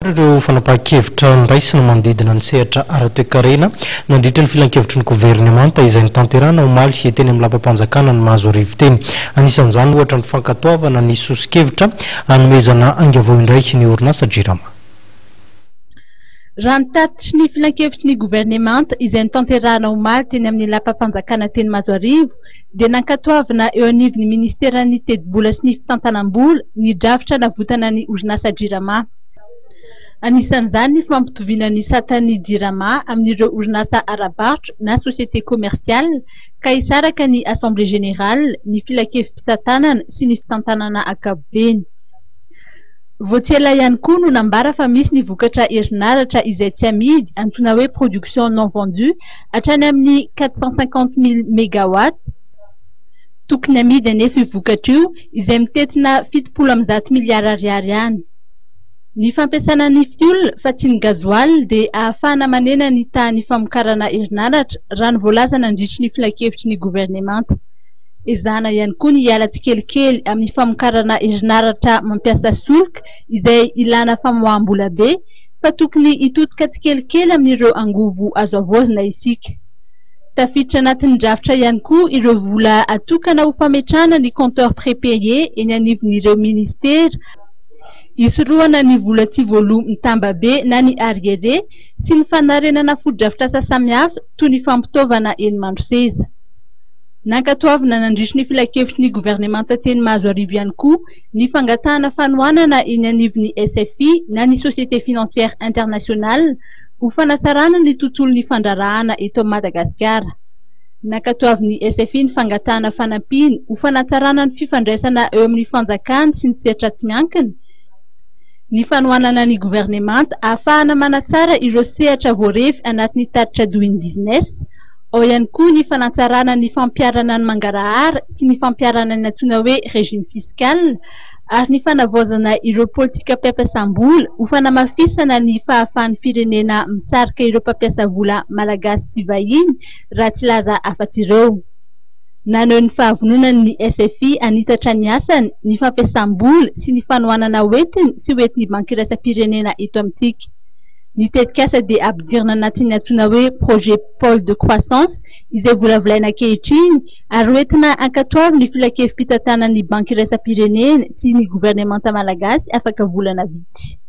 Ireo fanapahan-kevitra niraisina manodidina ny sehatra ara-toe-karena nandritra ny filan-kevitry ny governemanta izay nitanterahana omaly sy teny amin'ny lampam-panjakana ny mahazo arivo teny. Anisan'izany ohatra ny fankatoavana ny sosikevitra hanomezana aingavao indray ny orinasa JIRAMA. Raha nitatitry ny filan-kevitry ny governemanta izay nitanterahana omaly teny amin'ny lampam-panjakana teny Mazoarivo dia nankatoavana eo anivon'ny ministeran'ny tedi-bola sy ny fitantanam-bola ny drafitra navotana ny orinasa JIRAMA. Anisan'izany ny fampitoviana ny satan'ny JIRAMA amin'ireo orinasa ara-barotra na société commerciale ka hisaraka ny assemblée générale, ny filan-kevim-pitantanana sy ny fitantanana ankapobeny. Voatsela ihany koa no nambara fa misy ny vokatra herinaratra izay tsy amidy antsoina hoe production non vendue hatrany amin'ny 450 000 mégawatts. Tokony amidy anefa io vokatra io izay mitetina 710 miliara ariary ihany. Ny fampiasana ny fioul fa tsy ny gazoil dia ahafahana manena ny tahan'ny famokarana herinaratra raha ny voalaza nandritry ny filan-kevitry ny governemanta. Ezahana ihany koa ny hiala tsikelikely amin'ny famokarana herinaratra mampiasa solika izay ilana famoaham-bola be fa tokony hitotika tsikelikely amin'ireo angovo azo avoazina isika. Tafiditra anatin'ny drafitra ihany koa ireo vola atokana ho fametrahana ny compteur prépayé eny anivon'ireo ministera, hisorohana ny vola tsy voaloa mitamba be na ny arriéré sy ny fanarenana foto-drafitr'asa samihafa toy ny fampitaovana eny mandro-seza. Nankatoavana nandritry ny filan-kevitry ny governemanta teny Mazoarivo ihany koa ny fangatahana fanohanana eny anivon'ny SFI na ny société financière internationale ho fanatsarana ny tontolon'ny fandrarahana eto Madagasikara. Nankatoavin'ny SFI ny fangatahana fanampiny ho fanatsarana ny fifandraisana eo amin'ny fanjakana sy ny sehatra tsy miankina. Ny fanohanana ny governemanta ahafahana manatsara ireo sehatra voarefy anatin'ny taritra doing business, ao ihany koa ny fanatsarana ny fampiarana ny mangarahara sy ny fampiarana ny antsoina hoe régime fiscal ary ny fanavaozana ireo politika mpiampiasam-bola ho fanamafisana ny fahafahan'ny firenena misarika ireo mpampiasa vola malagasy sy vahiny raha tsy laza afa-tsy ireo. Naneho ny fahavononan'ny SFI anitatra ny asany, ny fampiasam-bola sy ny fanohanana hoentiny sy hoentin'ny banky iraisam-pirenena eto amintsika. Ny tetikasa dia ampidirina anatin'ny antsoina hoe projet pôle de croissance izay volavolaina ankehitriny ary hoentina ankatoavy ny filan-kevim-pitantanan'ny banky iraisam-pirenena sy ny governemanta malagasy afaka volana vitsy.